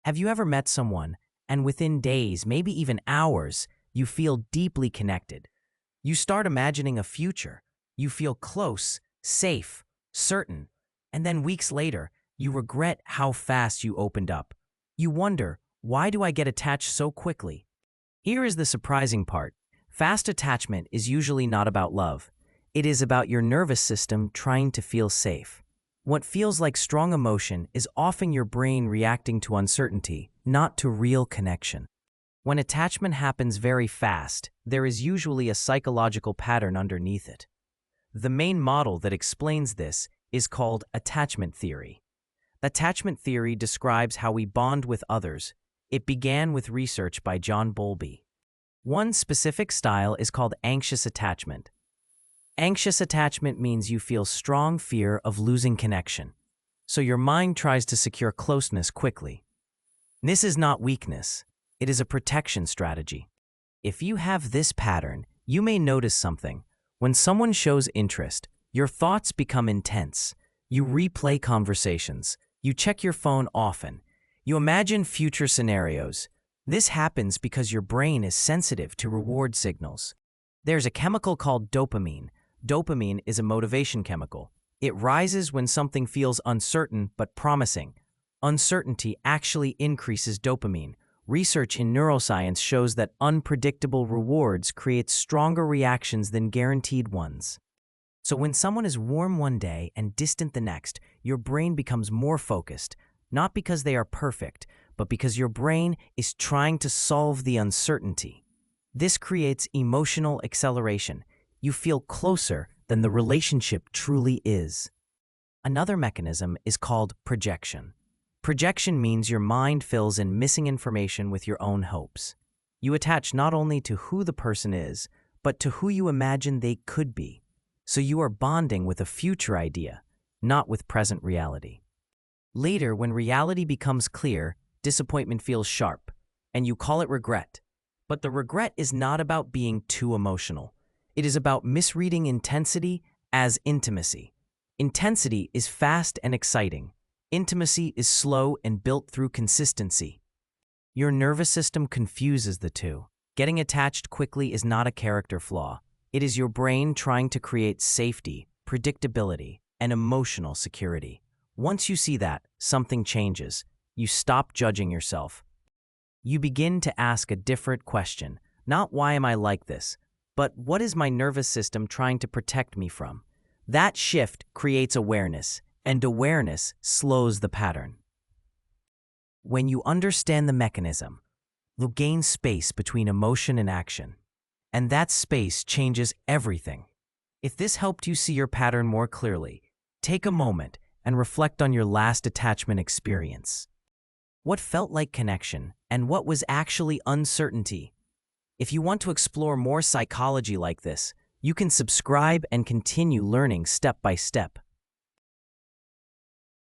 Have you ever met someone, and within days, maybe even hours, you feel deeply connected? You start imagining a future. You feel close, safe, certain, and then weeks later, you regret how fast you opened up. You wonder, why do I get attached so quickly? Here is the surprising part. Fast attachment is usually not about love. It is about your nervous system trying to feel safe. What feels like strong emotion is often your brain reacting to uncertainty, not to real connection. When attachment happens very fast, there is usually a psychological pattern underneath it. The main model that explains this is called attachment theory. Attachment theory describes how we bond with others. It began with research by John Bowlby. One specific style is called anxious attachment. Anxious attachment means you feel strong fear of losing connection, so your mind tries to secure closeness quickly. This is not weakness. It is a protection strategy. If you have this pattern, you may notice something. When someone shows interest, your thoughts become intense. You replay conversations. You check your phone often. You imagine future scenarios. This happens because your brain is sensitive to reward signals. There's a chemical called dopamine. Dopamine is a motivation chemical. It rises when something feels uncertain but promising. Uncertainty actually increases dopamine. Research in neuroscience shows that unpredictable rewards create stronger reactions than guaranteed ones. So when someone is warm one day and distant the next, your brain becomes more focused, not because they are perfect, but because your brain is trying to solve the uncertainty. This creates emotional acceleration. You feel closer than the relationship truly is. Another mechanism is called projection. Projection means your mind fills in missing information with your own hopes. You attach not only to who the person is, but to who you imagine they could be. So you are bonding with a future idea, not with present reality. Later, when reality becomes clear, disappointment feels sharp, and you call it regret. But the regret is not about being too emotional. It is about misreading intensity as intimacy. Intensity is fast and exciting. Intimacy is slow and built through consistency. Your nervous system confuses the two. Getting attached quickly is not a character flaw. It is your brain trying to create safety, predictability, and emotional security. Once you see that, something changes. You stop judging yourself. You begin to ask a different question. Not why am I like this, but what is my nervous system trying to protect me from? That shift creates awareness, and awareness slows the pattern. When you understand the mechanism, you'll gain space between emotion and action. And that space changes everything. If this helped you see your pattern more clearly, take a moment and reflect on your last attachment experience. What felt like connection and what was actually uncertainty? If you want to explore more psychology like this, you can subscribe and continue learning step by step.